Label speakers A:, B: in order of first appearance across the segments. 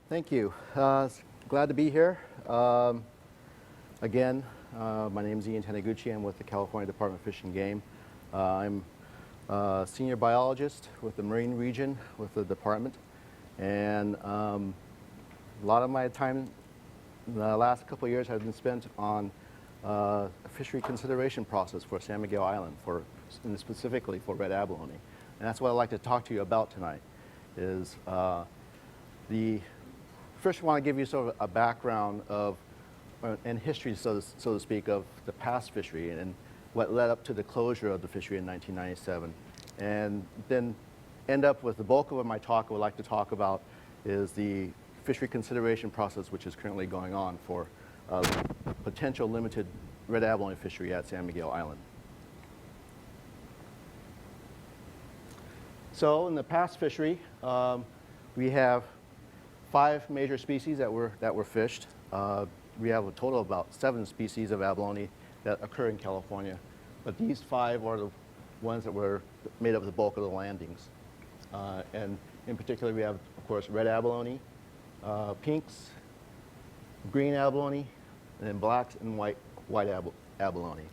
A: Thank you. Glad to be here. Again, my name is Taniguchi. I'm with the California Department of Fish and Game. I'm a senior biologist with the Marine Region with the department. And a lot of my time in the last couple of years has been spent on a fishery consideration process for San Miguel Island, and specifically for red abalone. And that's what I'd like to talk to you about tonight, is first I want to give you sort of a background of, and history, so to speak, of the past fishery and what led up to the closure of the fishery in 1997. And then end up with the bulk of my talk I would like to talk about is the fishery consideration process which is currently going on for potential limited red abalone fishery at San Miguel Island. So in the past fishery, we have 5 major species that were fished. We have a total of about 7 species of abalone that occur in California, but these 5 are the ones that were made up the bulk of the landings. And in particular, we have, of course, red abalone, pinks, green abalone, and then blacks and white abalone.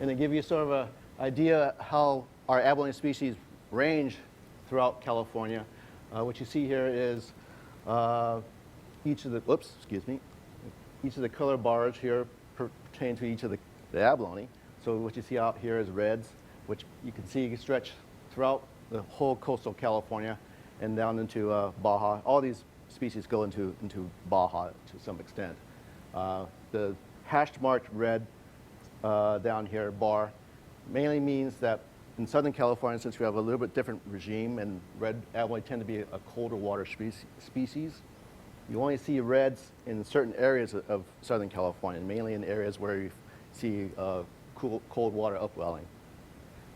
A: And to give you sort of an idea how our abalone species range throughout California, what you see here is each of the color bars here pertain to each of the abalone. So what you see out here is reds, which you can see stretch throughout the whole coastal California and down into Baja. All these species go into Baja to some extent. The hashed marked red down here bar mainly means that in Southern California, since we have a little bit different regime and red abalone tend to be a colder water species, you only see reds in certain areas of Southern California, mainly in areas where you see cold water upwelling,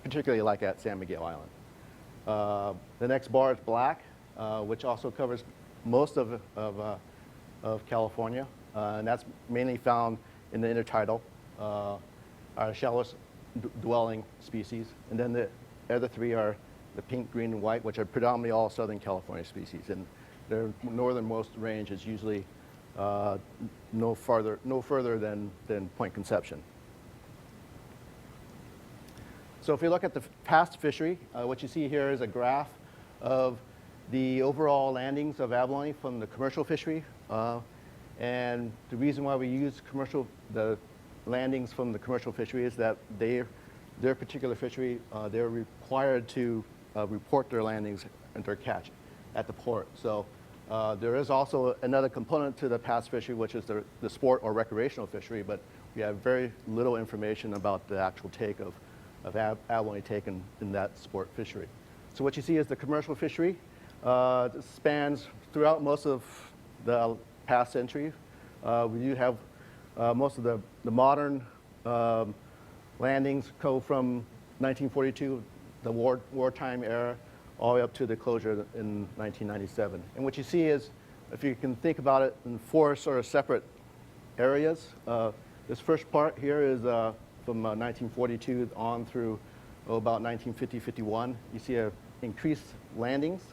A: particularly like at San Miguel Island. The next bar is black, which also covers most of California, and that's mainly found in the intertidal, our shallowest dwelling species. And then the other 3 are the pink, green, and white, which are predominantly all Southern California species. And their northernmost range is usually no further than Point Conception. So if you look at the past fishery, what you see here is a graph of the overall landings of abalone from the commercial fishery. And the reason why we use the landings from the commercial fishery is that their particular fishery, they're required to report their landings and their catch at the port. So there is also another component to the past fishery, which is the sport or recreational fishery, but we have very little information about the actual take of abalone taken in that sport fishery. So what you see is the commercial fishery spans throughout most of the past century. We do have most of the modern landings go from 1942, the wartime era, all the way up to the closure in 1997. And what you see is, if you can think about it in 4 sort of separate areas, this first part here is from 1942 on through about 1950-51. You see increased landings.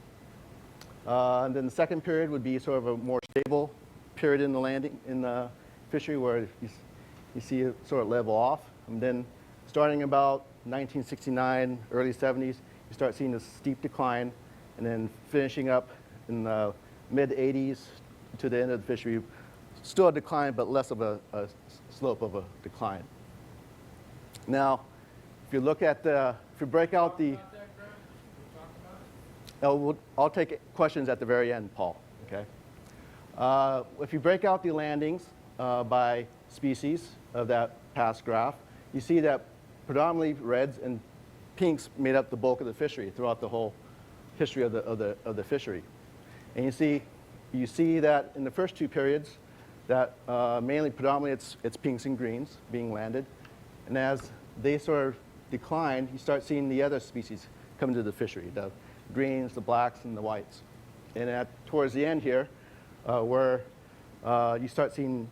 A: And then the second period would be sort of a more stable period in the fishery where you see it sort of level off. And then starting about 1969, early 70s, you start seeing this steep decline, and then finishing up in the mid-80s to the end of the fishery, still a decline, but less of a slope of a decline. Now, if you look at if you break out I'll take questions at the very end, Paul, okay? If you break out the landings by species of that past graph, you see that predominantly reds and pinks made up the bulk of the fishery throughout the whole history of the fishery. And you see that in the first 2 periods, that predominantly it's pinks and greens being landed. And as they sort of decline, you start seeing the other species come into the fishery, the greens, the blacks, and the whites. And towards the end here, where you start seeing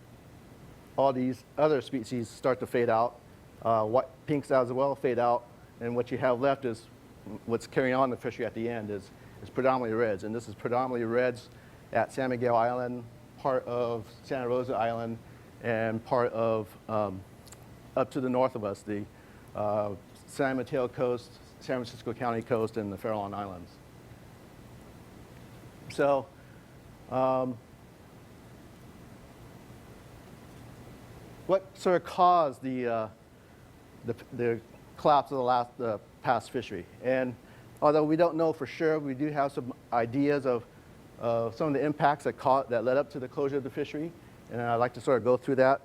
A: all these other species start to fade out, pinks as well fade out, and what you have left is what's carrying on the fishery at the end is is predominantly reds, and this is predominantly reds at San Miguel Island, part of Santa Rosa Island, and part of up to the north of us, the San Mateo coast, San Francisco County coast, and the Farallon Islands. So what sort of caused the collapse of the past fishery? And although we don't know for sure, we do have some ideas of some of the impacts that led up to the closure of the fishery, and I'd like to sort of go through that.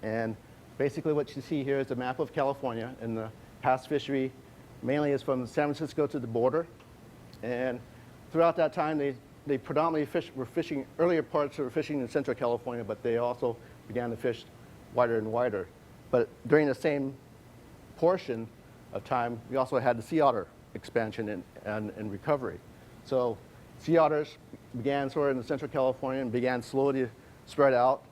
A: And basically what you see here is a map of California, and the past fishery mainly is from San Francisco to the border. And throughout that time, they predominantly were fishing, earlier parts were fishing in Central California, but they also began to fish wider and wider. But during the same portion of time, we also had the sea otter expansion and recovery. So sea otters began sort of in Central California and began slowly to spread out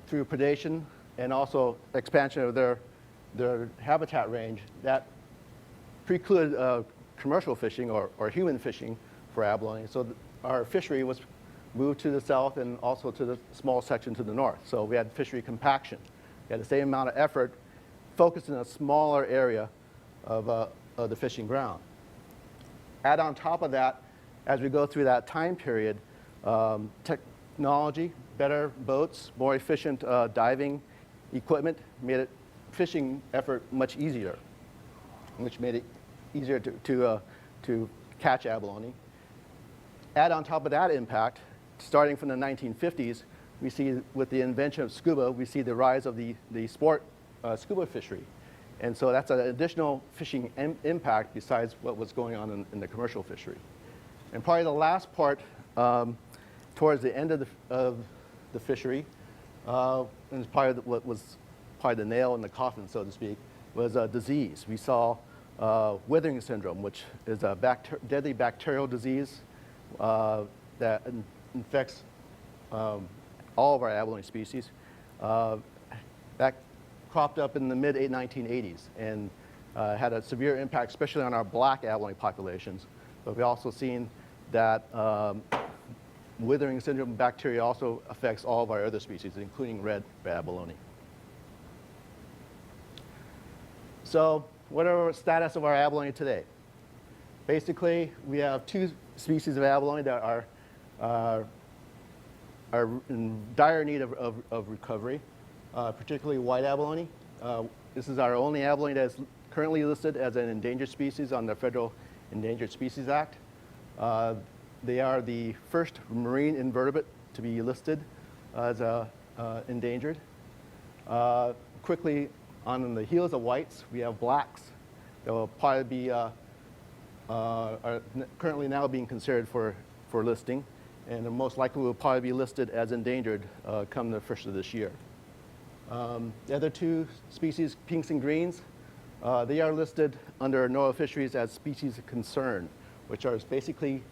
A: through predation and also expansion of their habitat range that precluded commercial fishing or human fishing for abalone. So our fishery was moved to the south and also to the small section to the north. So we had fishery compaction. We had the same amount of effort focused in a smaller area of the fishing ground. Add on top of that, as we go through that time period, technology, better boats, more efficient diving equipment made it fishing effort much easier, which made it easier to catch abalone. Add on top of that impact, starting from the 1950s, we see with the invention of scuba, we see the rise of the sport scuba fishery. And so that's an additional fishing impact besides what was going on in the commercial fishery. And probably the last part, towards the end of the fishery, and it's probably what was probably the nail in the coffin, so to speak, was a disease. We saw withering syndrome, which is a deadly bacterial disease that infects all of our abalone species. That cropped up in the mid-1980s and had a severe impact, especially on our black abalone populations. But we also seen that withering syndrome bacteria also affects all of our other species, including red abalone. So what are the status of our abalone today? Basically, we have two species of abalone that are in dire need of recovery, particularly white abalone. This is our only abalone that is currently listed as an endangered species on the Federal Endangered Species Act. They are the first marine invertebrate to be listed as endangered. Quickly, on the heels of whites, we have blacks that will probably be are currently now being considered for listing, and most likely will probably be listed as endangered come the first of this year. The other two species, pinks and greens, they are listed under NOAA fisheries as species of concern, which are basically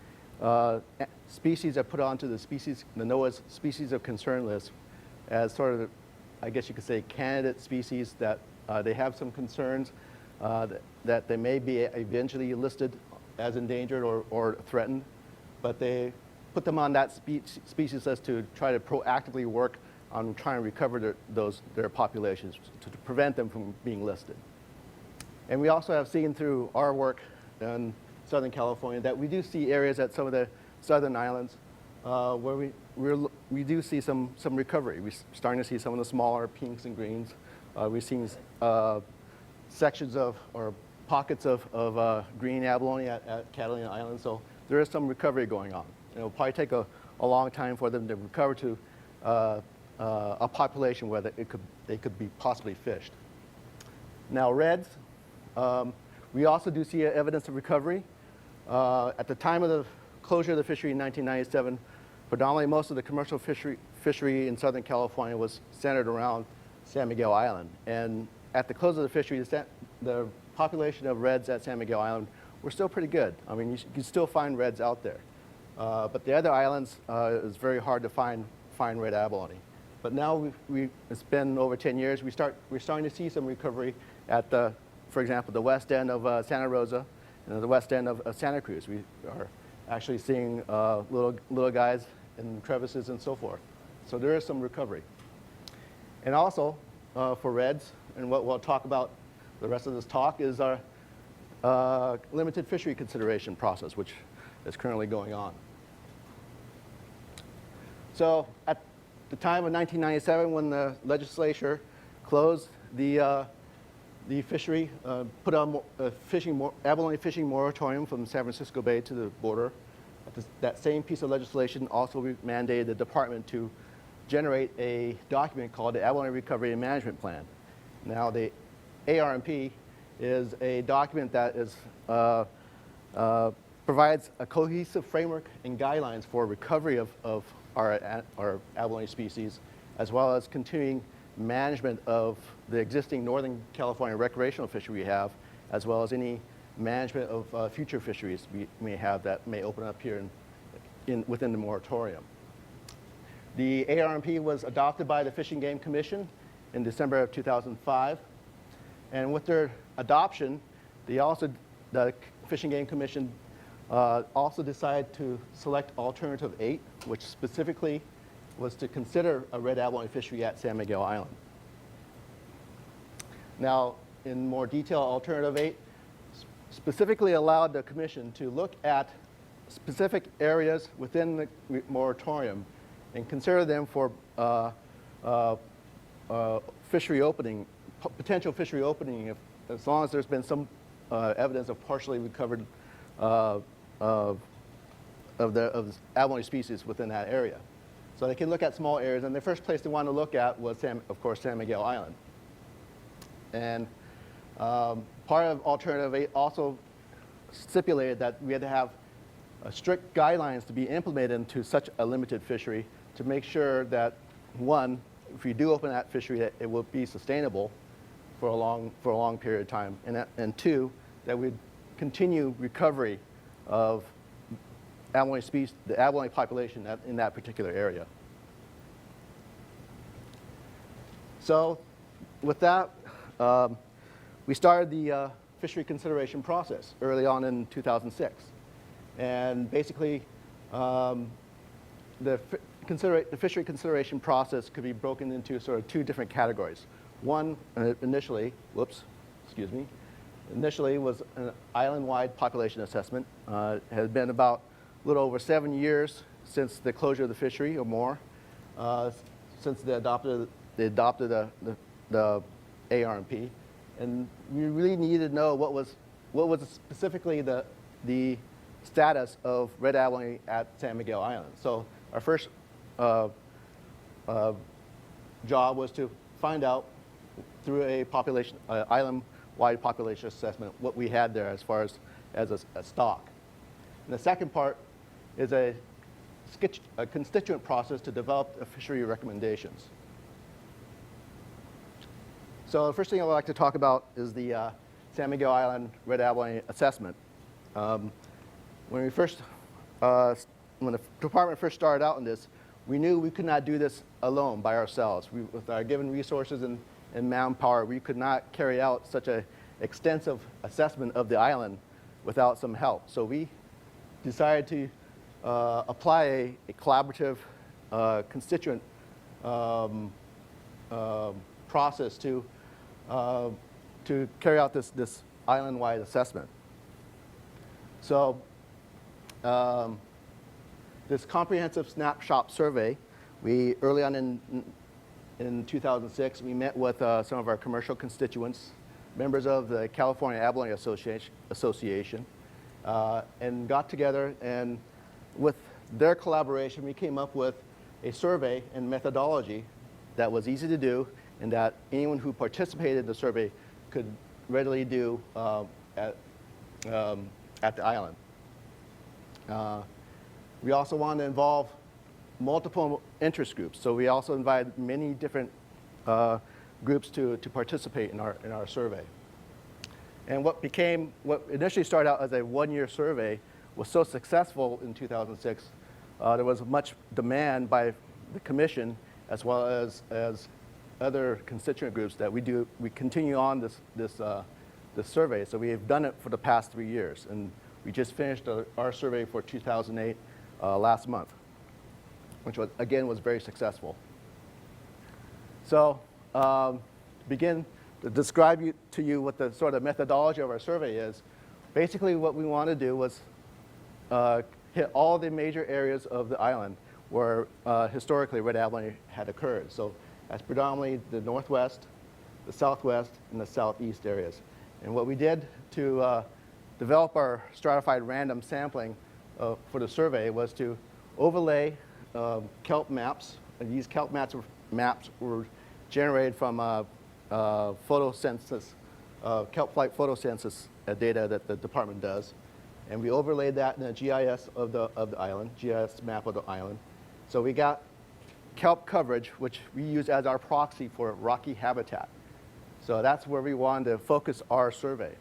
A: species that put onto the NOAA's species of concern list as sort of, I guess you could say, candidate species that they have some concerns that they may be eventually listed as endangered or threatened, but they put them on that species list to try to proactively work on trying to recover their populations to prevent them from being listed. And we also have seen through our work in Southern California that we do see areas at some of the southern islands where we do see some recovery. We're starting to see some of the smaller pinks and greens. We've seen sections of or pockets of green abalone at Catalina Island. So there is some recovery going on. It'll probably take a long time for them to recover to a population where they could be possibly fished. Now reds, we also do see evidence of recovery. At the time of the closure of the fishery in 1997, predominantly most of the commercial fishery in Southern California was centered around San Miguel Island. And at the close of the fishery, the population of reds at San Miguel Island were still pretty good. I mean, you can still find reds out there. But the other islands, it's very hard to find red abalone. But now it's been over 10 years. We're starting to see some recovery at for example, the west end of Santa Rosa the west end of Santa Cruz. We are actually seeing little guys in crevices and so forth. So there is some recovery. And also, for reds, and what we'll talk about the rest of this talk is our limited fishery consideration process, which is currently going on. So at the time of 1997, when the legislature closed the fishery, put on a abalone fishing moratorium from San Francisco Bay to the border, that same piece of legislation also mandated the department to generate a document called the Abalone Recovery and Management Plan. Now, the ARMP is a document that is, provides a cohesive framework and guidelines for recovery of our abalone species, as well as continuing management of the existing Northern California recreational fishery we have, as well as any management of future fisheries we may have that may open up here within the moratorium. The ARMP was adopted by the Fish and Game Commission in December of 2005. And with their adoption, the Fish and Game Commission also decided to select Alternative 8, which specifically was to consider a red abalone fishery at San Miguel Island. Now, in more detail, Alternative 8 specifically allowed the commission to look at specific areas within the moratorium and consider them for fishery opening, potential fishery opening, as long as there's been some evidence of partially recovered of the abalone species within that area. So they can look at small areas, and the first place they want to look at was, of course, San Miguel Island. And part of Alternative 8 also stipulated that we had to have strict guidelines to be implemented into such a limited fishery to make sure that, one, if we do open that fishery, that it will be sustainable for a long period of time, and two, that we'd continue recovery of abalone species, the abalone population in that particular area. So, with that, we started the fishery consideration process early on in 2006, and basically, the fishery consideration process could be broken into sort of two different categories. One, initially was an island-wide population assessment. It has been about a little over 7 years since the closure of the fishery, or more, since they adopted the ARMP, and we really needed to know what was specifically the status of red abalone at San Miguel Island. So our first job was to find out through a island-wide population assessment what we had there as far as a stock. And the second part is a constituent process to develop fishery recommendations. So the first thing I would like to talk about is the San Miguel Island red abalone assessment. When the department first started out in this, we knew we could not do this alone by ourselves. With our given resources and manpower, we could not carry out such an extensive assessment of the island without some help. So we decided to apply a collaborative constituent process to carry out this island-wide assessment. So this comprehensive snapshot survey, early on in 2006, we met with some of our commercial constituents, members of the California Abalone Association, and got together, and with their collaboration, we came up with a survey and methodology that was easy to do and that anyone who participated in the survey could readily do at the island. We also wanted to involve multiple interest groups, so we also invited many different groups to participate in our survey. And what initially started out as a one-year survey was so successful in 2006, there was much demand by the commission as well as other constituent groups that we continue on this the survey. So we have done it for the past 3 years. And we just finished our survey for 2008 last month, which was, again, was very successful. So to begin to describe to you what the sort of methodology of our survey is, basically what we want to do was hit all the major areas of the island where historically red abalone had occurred. So that's predominantly the northwest, the southwest, and the southeast areas. And what we did to develop our stratified random sampling for the survey was to overlay kelp maps. And these kelp maps were generated from photosynthesis, kelp flight photosynthesis data that the department does. And we overlaid that in a GIS of the island, GIS map of the island. So we got kelp coverage, which we use as our proxy for rocky habitat. So that's where we wanted to focus our survey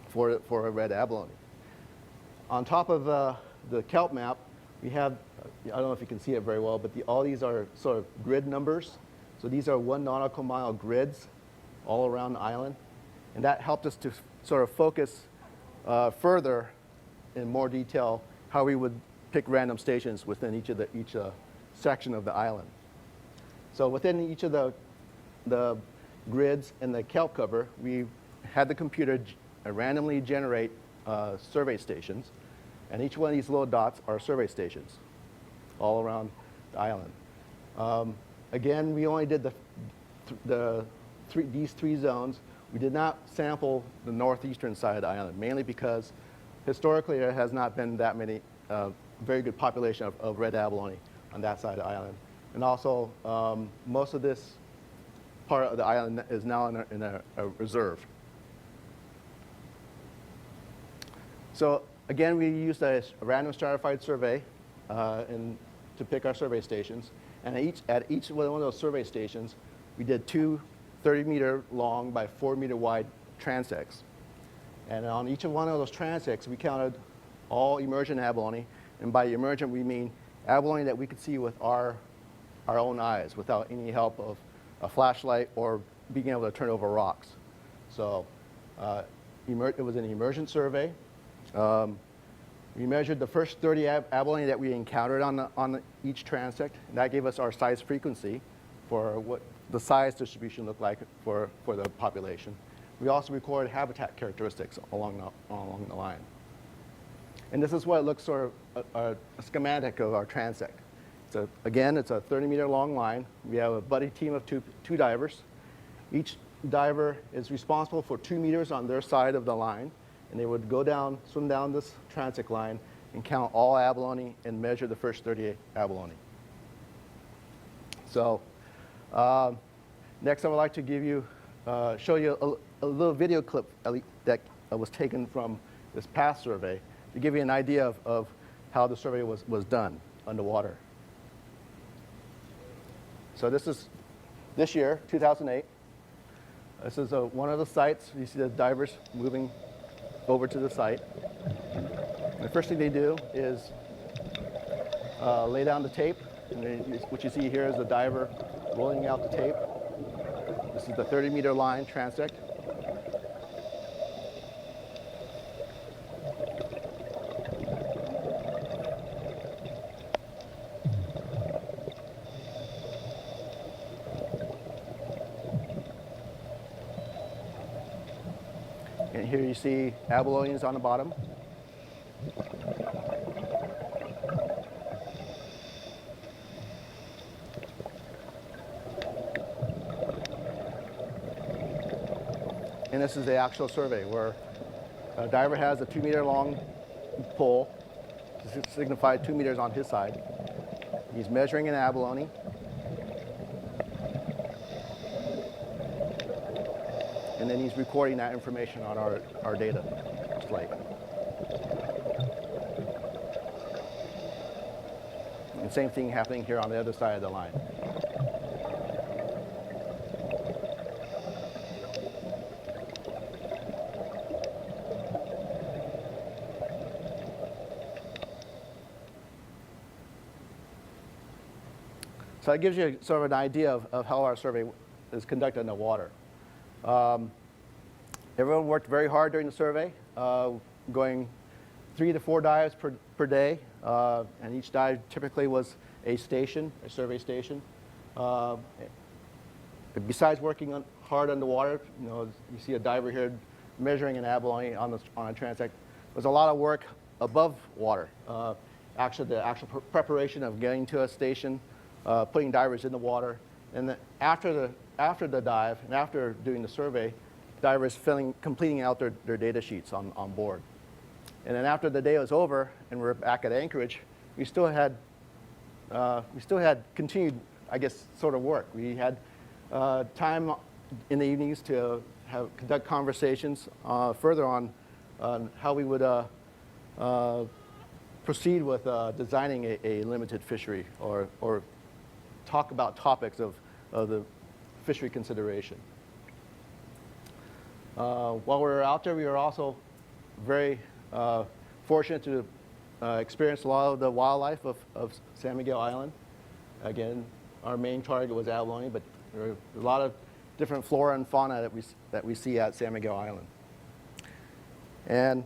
A: for a red abalone. On top of the kelp map, we have, I don't know if you can see it very well, but all these are sort of grid numbers. So these are 1 nautical mile grids all around the island. And that helped us to sort of focus further in more detail how we would pick random stations within each section of the island. So within each of the grids and the kelp cover, we had the computer randomly generate survey stations. And each one of these little dots are survey stations all around the island. Again, we only did these 3 zones. We did not sample the northeastern side of the island, mainly because historically there has not been that many very good population of red abalone on that side of the island. And also, most of this part of the island is now in a reserve. So again, we used a random stratified survey to pick our survey stations. And at each one of those survey stations, we did 2 30-meter long by 4-meter wide transects. And on each of one of those transects, we counted all emergent abalone. And by emergent, we mean abalone that we could see with our own eyes without any help of a flashlight or being able to turn over rocks. So it was an emergent survey. We measured the first 30 abalone that we encountered on each transect, and that gave us our size frequency for what the size distribution looked like for the population. We also recorded habitat characteristics along the line. And this is what it looks sort of a schematic of our transect. So again, it's a 30-meter long line. We have a buddy team of two divers. Each diver is responsible for 2 meters on their side of the line. And they would go down, swim down this transect line and count all abalone and measure the first 38 abalone. So next I would like to show you a little video clip that was taken from this past survey to give you an idea of how the survey was done underwater. So this is this year, 2008. This is one of the sites. You see the divers moving over to the site. And the first thing they do is lay down the tape. And what you see here is the diver rolling out the tape. This is the 30-meter line transect. And here you see abalones on the bottom. And this is the actual survey where a diver has a 2-meter long pole to signify 2 meters on his side. He's measuring an abalone. And then he's recording that information on our data slate. And same thing happening here on the other side of the line. So that gives you sort of an idea of how our survey is conducted in the water. Everyone worked very hard during the survey, going 3 to 4 dives per day, and each dive typically was a station, a survey station. Besides working hard underwater, you see a diver here measuring an abalone on a transect. There's a lot of work above water. Actually, the actual preparation of getting to a station, putting divers in the water, and after the dive and after doing the survey, divers completing out their data sheets on board. And then after the day was over and we're back at Anchorage, we still had continued, I guess, sort of work. We had time in the evenings to conduct conversations further on how we would proceed with designing a limited fishery or talk about topics of the fishery consideration. While we were out there, we were also very fortunate to experience a lot of the wildlife of San Miguel Island. Again, our main target was abalone, but there are a lot of different flora and fauna that we see at San Miguel Island. And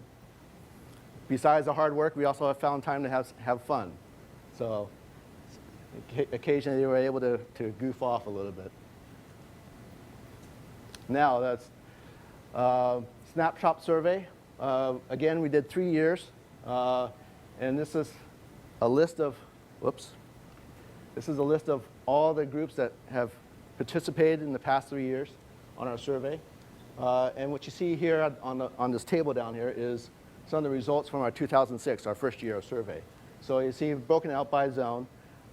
A: besides the hard work, we also have found time to have fun. So occasionally we were able to goof off a little bit. Now that's snapshot survey. Again, we did 3 years, and this is a list of, this is a list of all the groups that have participated in the past 3 years on our survey. And what you see here on this table down here is some of the results from our 2006, our first year of survey. So you see broken out by zone,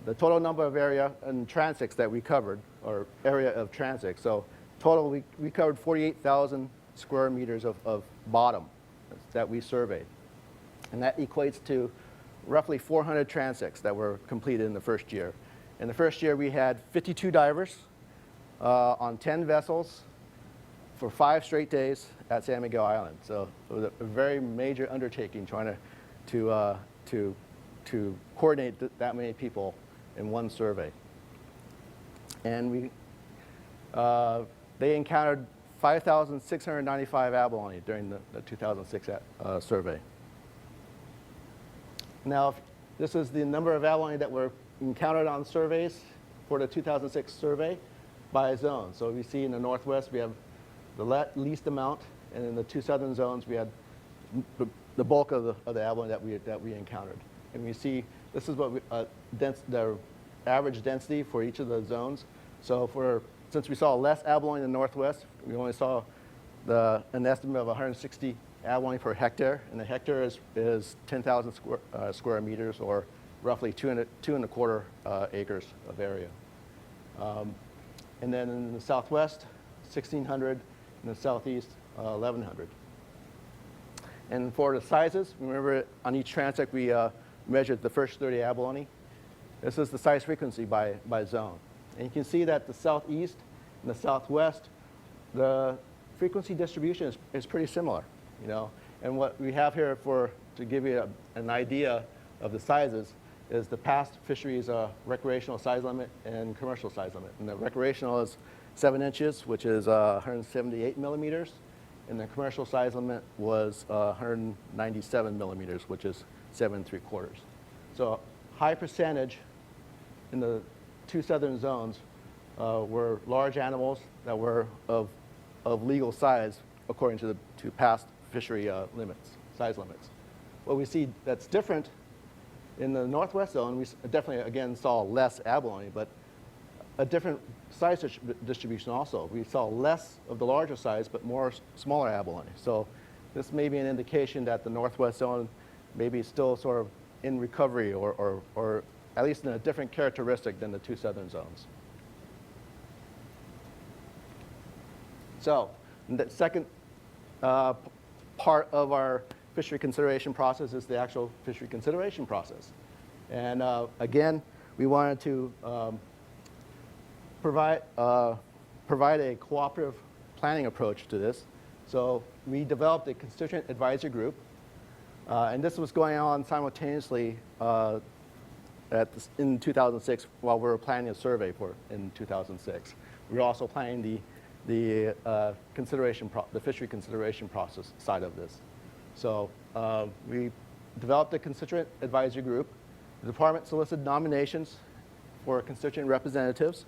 A: the total number of area and transects that we covered, or area of transects. So total, we covered 48,000 square meters of bottom that we surveyed. And that equates to roughly 400 transects that were completed in the first year. In the first year, we had 52 divers on 10 vessels for 5 straight days at San Miguel Island. So it was a very major undertaking trying to coordinate that many people in one survey. And they encountered 5,695 abalone during the 2006 survey. Now, this is the number of abalone that were encountered on surveys for the 2006 survey by zone. So we see in the Northwest, we have the least amount, and in the 2 southern zones, we had the bulk of the abalone that we encountered. And we see this is what the average density for each of the zones. So since we saw less abalone in the Northwest, we only saw an estimate of 160 abalone per hectare, and the hectare is 10,000 square meters, or roughly 2.25 acres of area. And then in the Southwest, 1,600. In the Southeast, 1,100. And for the sizes, remember on each transect we measured the first 30 abalone. This is the size frequency by zone. And you can see that the Southeast and the Southwest, the frequency distribution is pretty similar, And what we have here to give you an idea of the sizes is the past fisheries recreational size limit and commercial size limit. And the recreational is 7 inches, which is 178 millimeters, and the commercial size limit was 197 millimeters, which is 7 3/4. So high percentage in the 2 southern zones were large animals that were of legal size according to past fishery size limits. What we see that's different in the Northwest zone, we definitely again saw less abalone, but a different size distribution also. We saw less of the larger size, but more smaller abalone. So this may be an indication that the Northwest zone may be still sort of in recovery, or at least in a different characteristic than the 2 southern zones. So the second part of our fishery consideration process is the actual fishery consideration process. And again, we wanted to provide a cooperative planning approach to this. So we developed a constituent advisory group, and this was going on simultaneously in 2006 while we were planning a survey in 2006. We were also planning the the the fishery consideration process side of this. So we developed a constituent advisory group. The department solicited nominations for constituent representatives,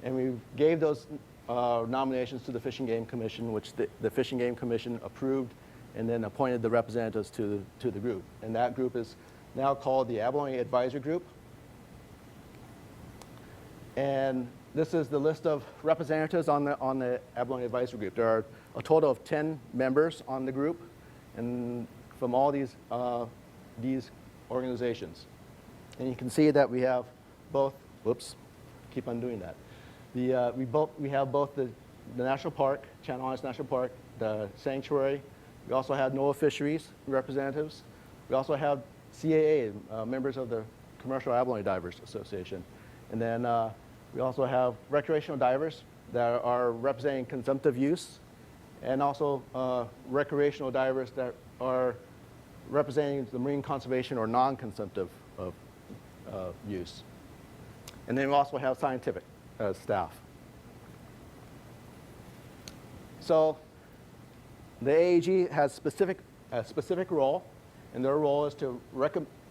A: and we gave those nominations to the Fish and Game Commission, which the Fish and Game Commission approved and then appointed the representatives to the group. And that group is now called the Abalone Advisory Group. And this is the list of representatives on the Abalone Advisory Group. There are a total of 10 members on the group, and from all these organizations. And you can see that we have both, whoops, keep on doing that. We have both the National Park, Channel Islands National Park, the Sanctuary. We also have NOAA Fisheries representatives. We also have CAA, members of the Commercial Abalone Divers Association. And then we also have recreational divers that are representing consumptive use, and also recreational divers that are representing the marine conservation or non-consumptive of use. And then we also have scientific staff. So the AAG has a specific role, and their role is to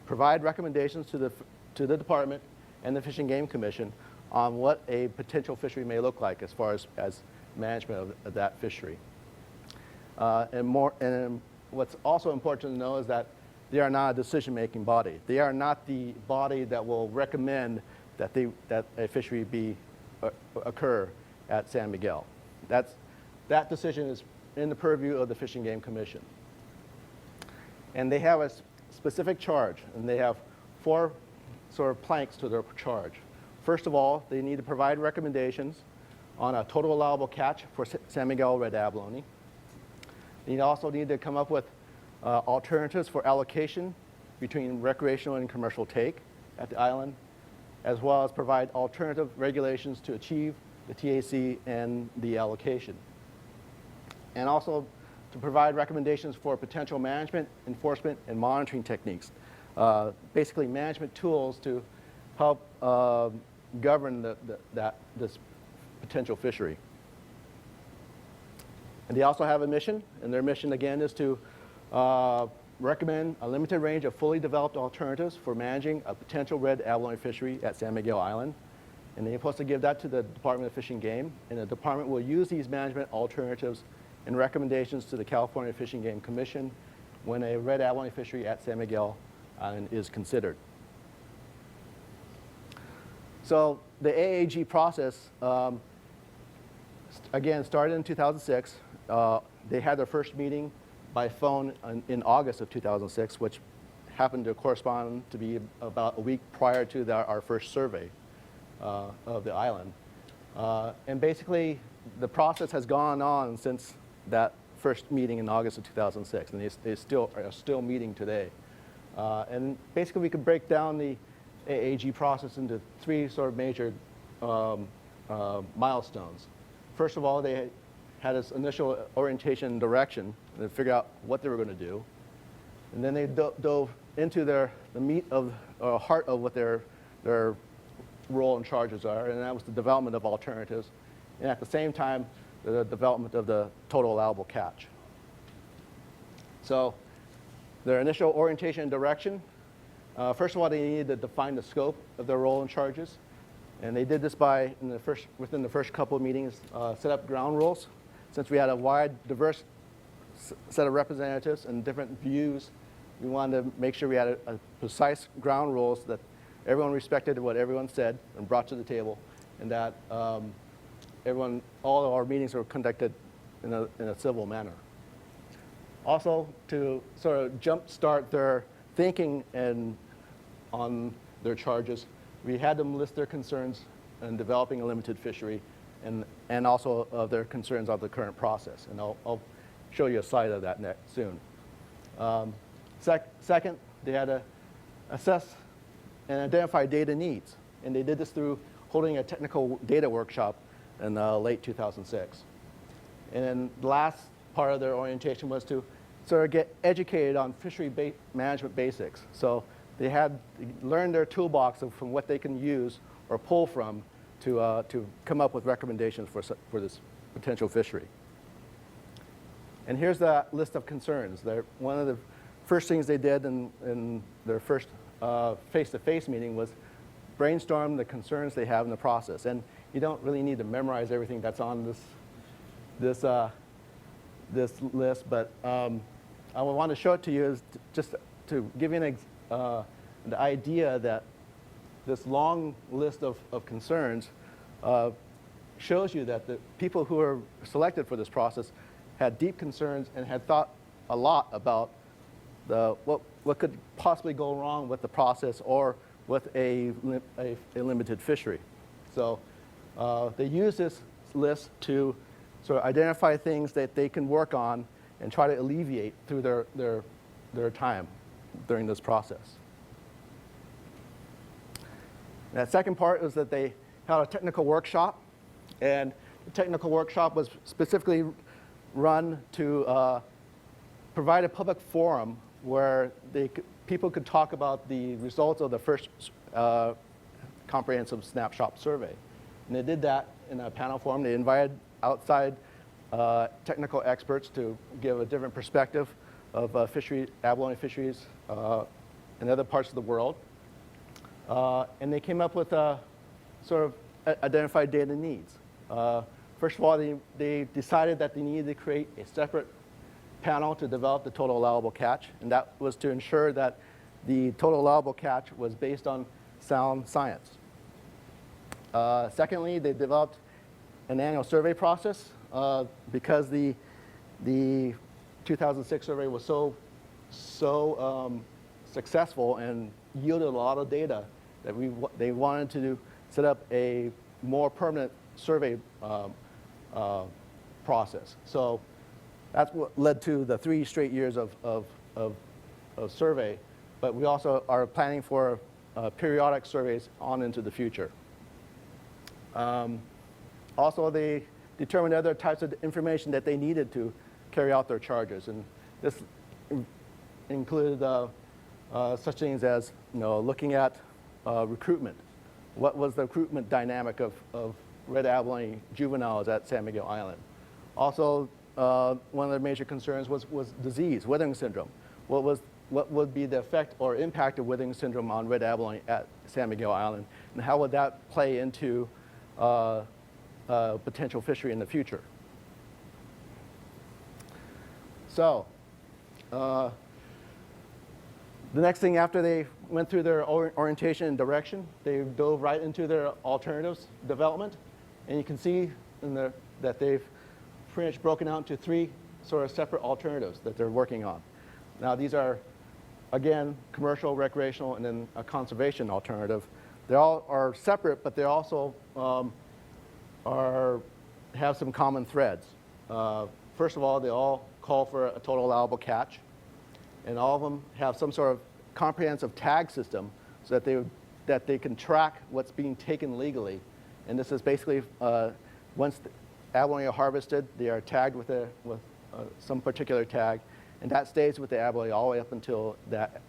A: provide recommendations to the department and the Fish and Game Commission on what a potential fishery may look like as far as management of that fishery. And what's also important to know is that they are not a decision-making body. They are not the body that will recommend that a fishery occur at San Miguel. That decision is in the purview of the Fish and Game Commission. And they have a specific charge, and they have 4 sort of planks to their charge. First of all, they need to provide recommendations on a total allowable catch for San Miguel red abalone. They also need to come up with alternatives for allocation between recreational and commercial take at the island, as well as provide alternative regulations to achieve the TAC and the allocation. And also to provide recommendations for potential management, enforcement, and monitoring techniques. Basically management tools to help govern this potential fishery. And they also have a mission, and their mission again is to recommend a limited range of fully developed alternatives for managing a potential red abalone fishery at San Miguel Island. And they're supposed to give that to the Department of Fish and Game, and the department will use these management alternatives and recommendations to the California Fish and Game Commission when a red abalone fishery at San Miguel Island is considered. So the AAG process, again, started in 2006. They had their first meeting by phone in August of 2006, which happened to correspond to be about a week prior to our first survey of the island. And basically, the process has gone on since that first meeting in August of 2006, and they are still meeting today. And basically, we could break down the AAG process into 3 sort of major milestones. First of all, they had this initial orientation and direction, and they figured out what they were going to do. And then they dove into the meat of, heart of what their role and charges are, and that was the development of alternatives, and at the same time, the development of the total allowable catch. So their initial orientation and direction, first of all, they needed to define the scope of their role and charges, and they did this by, within the first couple of meetings, set up ground rules. Since we had a wide, diverse set of representatives and different views, we wanted to make sure we had a precise ground rules that everyone respected what everyone said and brought to the table, and that all of our meetings were conducted in a civil manner. Also, to sort of jumpstart their thinking on their charges, we had them list their concerns in developing a limited fishery, and also of their concerns of the current process. And I'll show you a slide of that soon. Second, they had to assess and identify data needs. And they did this through holding a technical data workshop in late 2006. And then the last part of their orientation was to sort of get educated on fishery management basics. So they had learned their toolbox from what they can use or pull from to come up with recommendations for this potential fishery. And here's the list of concerns. One of the first things they did in their first face-to-face meeting was brainstorm the concerns they have in the process. And you don't really need to memorize everything that's on this list, but I want to show it to you is just to give you the idea that this long list of concerns shows you that the people who were selected for this process had deep concerns and had thought a lot about what could possibly go wrong with the process or with a limited fishery. So they use this list to sort of identify things that they can work on and try to alleviate through their time during this process. And that second part is that they had a technical workshop, and the technical workshop was specifically run to provide a public forum where people could talk about the results of the first comprehensive snapshot survey. And they did that in a panel forum. They invited outside technical experts to give a different perspective of abalone fisheries in other parts of the world. And they came up with sort of identified data needs. First of all, they decided that they needed to create a separate panel to develop the total allowable catch, and that was to ensure that the total allowable catch was based on sound science. Secondly, they developed an annual survey process because the 2006 survey was so successful and yielded a lot of data that they wanted to set up a more permanent survey process. So that's what led to the 3 straight years of survey. But we also are planning for periodic surveys on into the future. Also, they determined other types of information that they needed to carry out their charges. And this included such things as looking at recruitment. What was the recruitment dynamic of red abalone juveniles at San Miguel Island? Also, one of the major concerns was disease, withering syndrome. What would be the effect or impact of withering syndrome on red abalone at San Miguel Island, and how would that play into potential fishery in the future? So, the next thing after they went through their orientation and direction, they dove right into their alternatives development. And you can see that they've pretty much broken out into 3 sort of separate alternatives that they're working on. Now these are, again, commercial, recreational, and then a conservation alternative. They all are separate, but they also have some common threads. First of all, they all call for a total allowable catch. And all of them have some sort of comprehensive tag system so that they can track what's being taken legally. And this is basically, once the abalone are harvested, they are tagged with some particular tag, and that stays with the abalone all the way up until that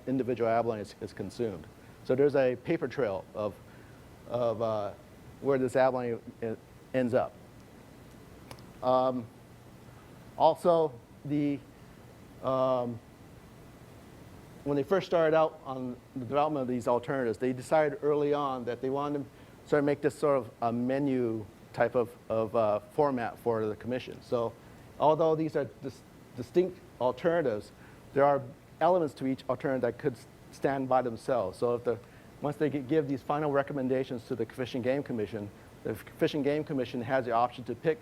A: individual abalone is consumed. So there's a paper trail of where this abalone ends up. Also, when they first started out on the development of these alternatives, they decided early on that they wanted to sort of make this sort of a menu type of format for the commission. So although these are distinct alternatives, there are elements to each alternative that could stand by themselves. So once they give these final recommendations to the Fish and Game Commission, the Fish and Game Commission has the option to pick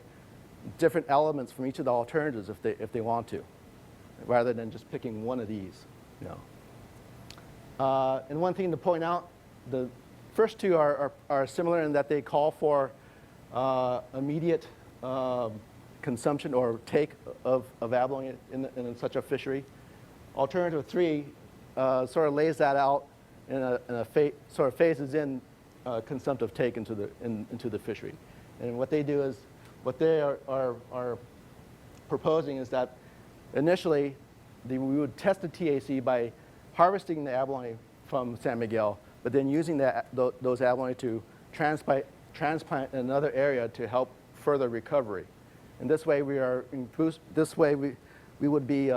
A: different elements from each of the alternatives if they want to, rather than just picking one of these. And one thing to point out, the first 2 are similar in that they call for immediate consumption or take of abalone in such a fishery. Alternative 3 sort of lays that out sort of phases in consumptive take into the fishery. And what they do is, what they are proposing is that initially we would test the TAC by harvesting the abalone from San Miguel, but then using those abalone to transplant in another area to help further recovery. And this way we would be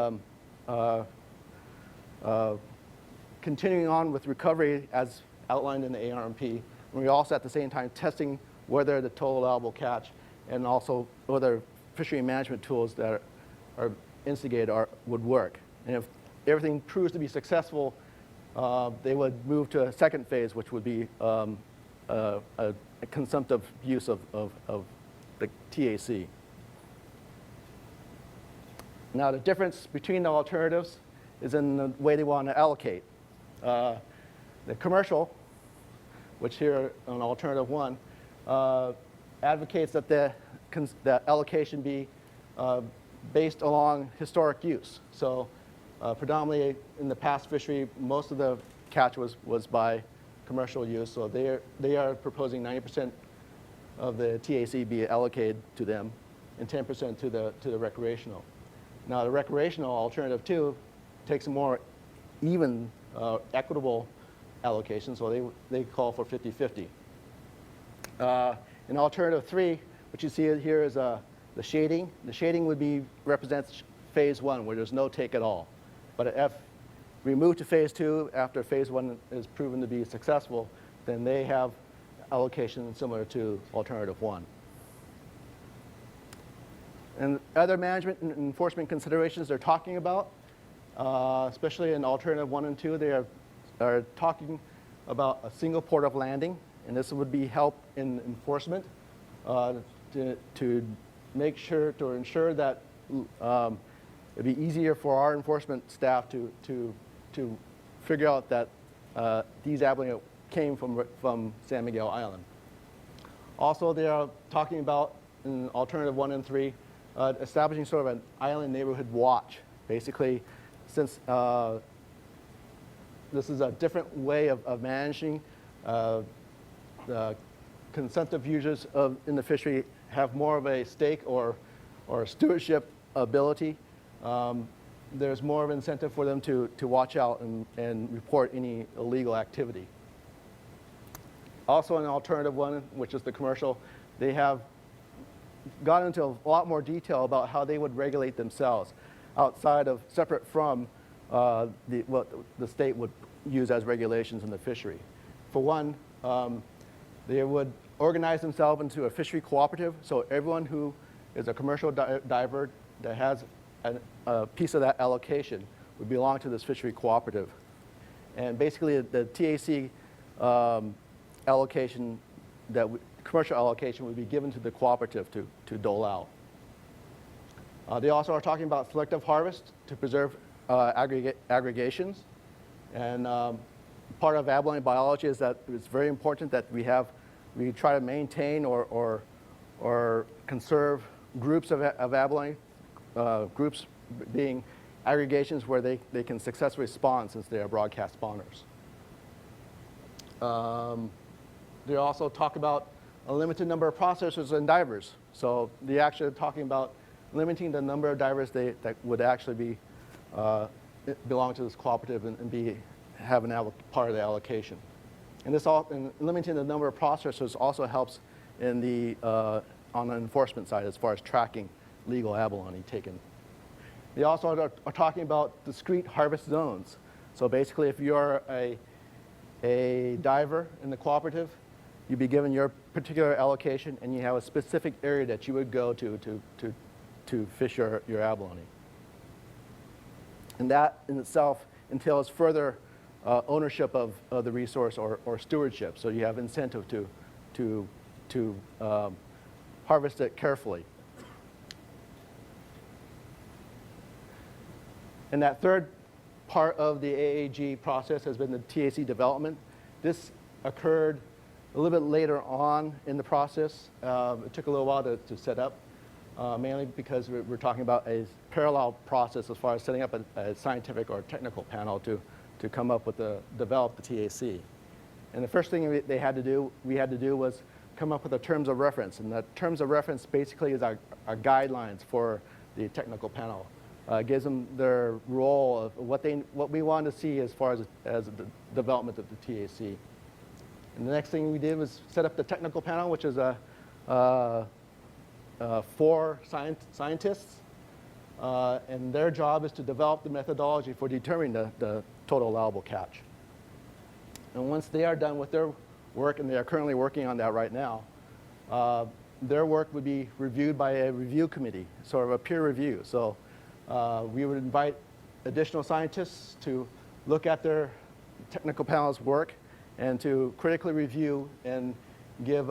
A: continuing on with recovery as outlined in the ARMP. And we also at the same time testing whether the total allowable catch and also whether fishery management tools that are instigated would work. And if everything proves to be successful, they would move to a second phase, which would be a consumptive use of the TAC. Now the difference between the alternatives is in the way they want to allocate. The commercial, which here on alternative 1, advocates that the allocation be based along historic use. So predominantly in the past fishery, most of the catch was by commercial use. So they are proposing 90% of the TAC be allocated to them and 10% to the recreational. Now the recreational alternative 2 takes a more even, equitable allocation. So they call for 50-50. In alternative 3, what you see here is the shading. The shading represents phase 1, where there's no take at all. But if we move to phase 2 after phase 1 is proven to be successful, then they have allocation similar to alternative 1. And other management and enforcement considerations they're talking about, especially in alternative 1 and 2, they are talking about a single port of landing, and this would be help in enforcement to make sure, to ensure that it'd be easier for our enforcement staff to figure out that these abalone came from San Miguel Island. Also, they are talking about, in alternative 1 and 3, establishing sort of an island neighborhood watch. Basically, since this is a different way of managing, the consumptive users in the fishery have more of a stake or stewardship ability. There's more of an incentive for them to watch out and report any illegal activity. Also in alternative 1, which is the commercial, they have gone into a lot more detail about how they would regulate themselves separate from what the state would use as regulations in the fishery. For one, they would organize themselves into a fishery cooperative, so everyone who is a commercial diver that has a piece of that allocation would belong to this fishery cooperative. And basically the TAC allocation, commercial allocation would be given to the cooperative to dole out. They also are talking about selective harvest to preserve aggregations. And part of abalone biology is that it's very important that we try to maintain or conserve groups of abalone, groups being aggregations where they can successfully spawn since they are broadcast spawners. They also talk about a limited number of processors and divers. So they actually are talking about limiting the number of divers that would actually belong to this cooperative and have part of the allocation. And limiting the number of processors also helps on the enforcement side as far as tracking legal abalone taken. They also are talking about discrete harvest zones. So basically, if you're a diver in the cooperative, you'd be given your particular allocation, and you have a specific area that you would go to fish your abalone. And that in itself entails further ownership of the resource or stewardship. So you have incentive to harvest it carefully. And that third part of the AAG process has been the TAC development. This occurred a little bit later on in the process. It took a little while to set up, mainly because we're talking about a parallel process as far as setting up a scientific or technical panel to come up with develop the TAC. And the first thing we had to do was come up with the terms of reference. And the terms of reference basically is our guidelines for the technical panel. Gives them their role of what we want to see as far as the development of the TAC. And the next thing we did was set up the technical panel, which is 4 scientists, and their job is to develop the methodology for determining the total allowable catch. And once they are done with their work, and they are currently working on that right now, their work would be reviewed by a review committee, sort of a peer review. So we would invite additional scientists to look at their technical panel's work and to critically review and give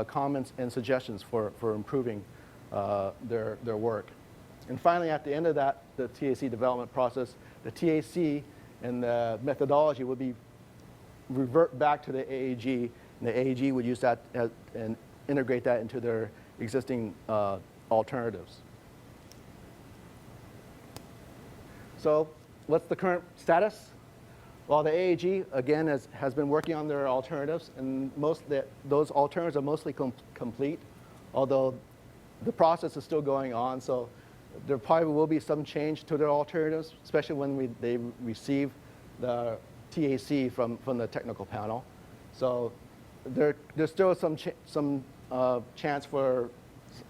A: comments and suggestions for improving their work. And finally, at the end of that, the TAC development process, the TAC and the methodology would be revert back to the AAG, and the AAG would use that and integrate that into their existing alternatives. So what's the current status? Well, the AAG, again, has been working on their alternatives, and those alternatives are mostly complete, although the process is still going on. So there probably will be some change to their alternatives, especially when they receive the TAC from the technical panel. So there's still some chance for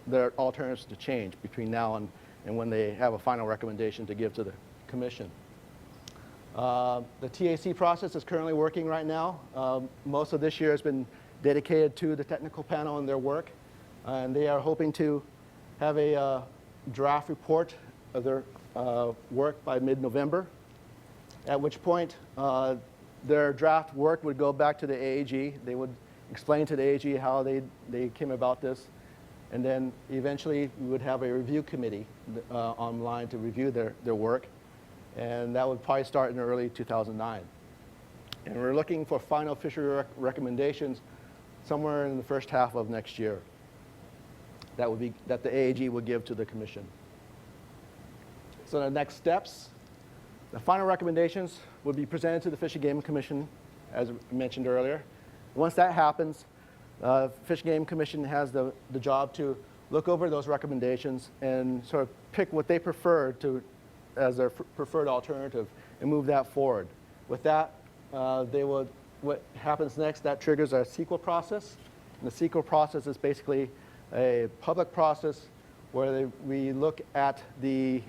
A: their alternatives to change between now and when they have a final recommendation to give to the commission. The TAC process is currently working right now. Most of this year has been dedicated to the technical panel and their work, and they are hoping to have a draft report of their work by mid-November, at which point their draft work would go back to the AAG. They would explain to the AAG how they came about this, and then eventually we would have a review committee online to review their work, and that would probably start in early 2009. And we're looking for final fishery recommendations somewhere in the first half of next year. That the AAG would give to the commission. So the next steps, the final recommendations would be presented to the Fish and Game Commission, as mentioned earlier. Once that happens, Fish and Game Commission has the job to look over those recommendations and sort of pick what they prefer as their preferred alternative and move that forward. With that, what happens next, that triggers our CEQA process. And the CEQA process is basically a public process where we look at the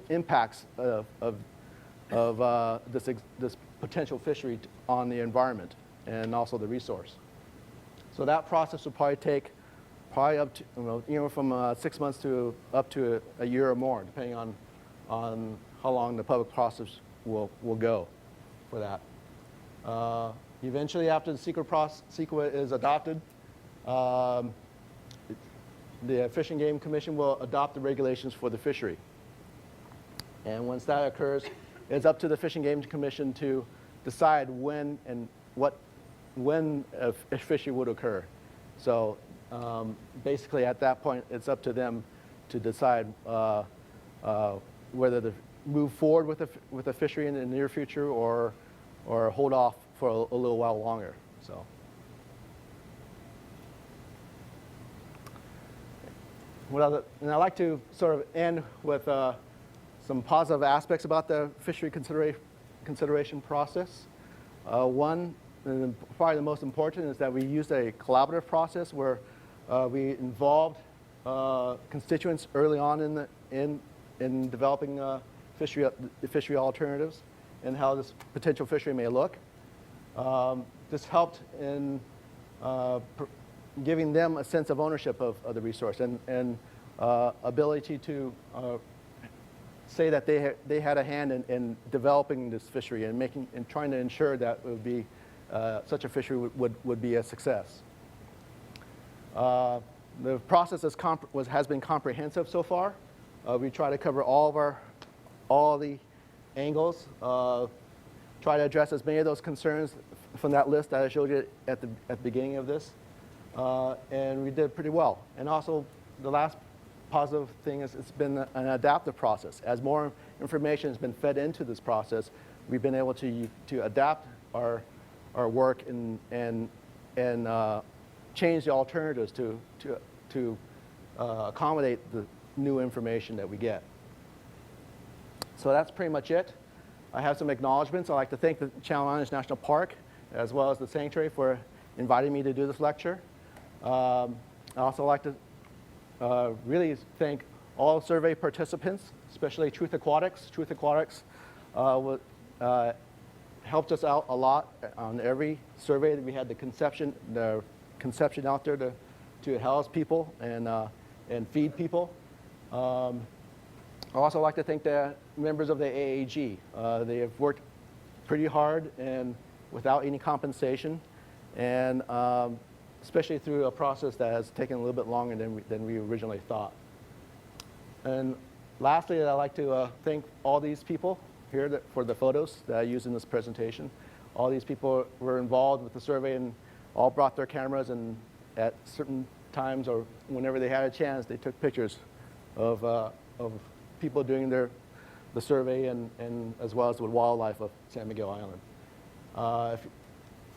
A: impacts of this potential fishery on the environment and also the resource. So that process will probably take up to from 6 months to up to a year or more, depending on how long the public process will go for that. Eventually, after the CEQA is adopted, the Fish and Game Commission will adopt the regulations for the fishery. And once that occurs, it's up to the Fish and Game Commission to decide when a fishery would occur. So basically, at that point, it's up to them to decide whether to move forward with a fishery in the near future or hold off for a little while longer. So. And I'd like to sort of end with some positive aspects about the fishery consideration process. One, and probably the most important, is that we used a collaborative process where we involved constituents early on in developing fishery alternatives and how this potential fishery may look. This helped in giving them a sense of ownership of the resource and ability to say that they had a hand in developing this fishery and trying to ensure that it would be such a fishery would be a success. The process has been comprehensive so far. We try to cover all the angles, try to address as many of those concerns from that list that I showed you at the beginning of this. And we did pretty well. And also, the last positive thing is it's been an adaptive process. As more information has been fed into this process, we've been able to adapt our work and change the alternatives to accommodate the new information that we get. So that's pretty much it. I have some acknowledgments. I'd like to thank the Channel Islands National Park as well as the Sanctuary for inviting me to do this lecture. I'd also like to really thank all survey participants, especially Truth Aquatics. Truth Aquatics helped us out a lot on every survey that we had the conception out there to house people and feed people. I also like to thank the members of the AAG. They have worked pretty hard and without any compensation, and especially through a process that has taken a little bit longer than we originally thought. And lastly, I'd like to thank all these people here for the photos that I used in this presentation. All these people were involved with the survey and all brought their cameras, and at certain times or whenever they had a chance, they took pictures of people doing the survey and as well as the wildlife of San Miguel Island.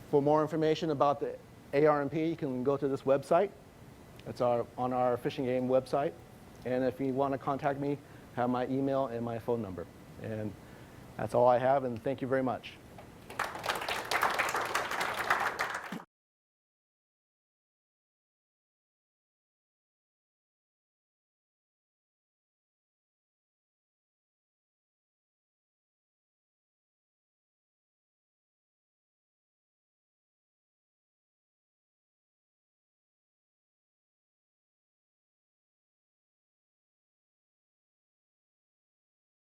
A: For more information about the ARMP, you can go to this website. It's on our fishing game website. And if you want to contact me, have my email and my phone number. And that's all I have, and thank you very much.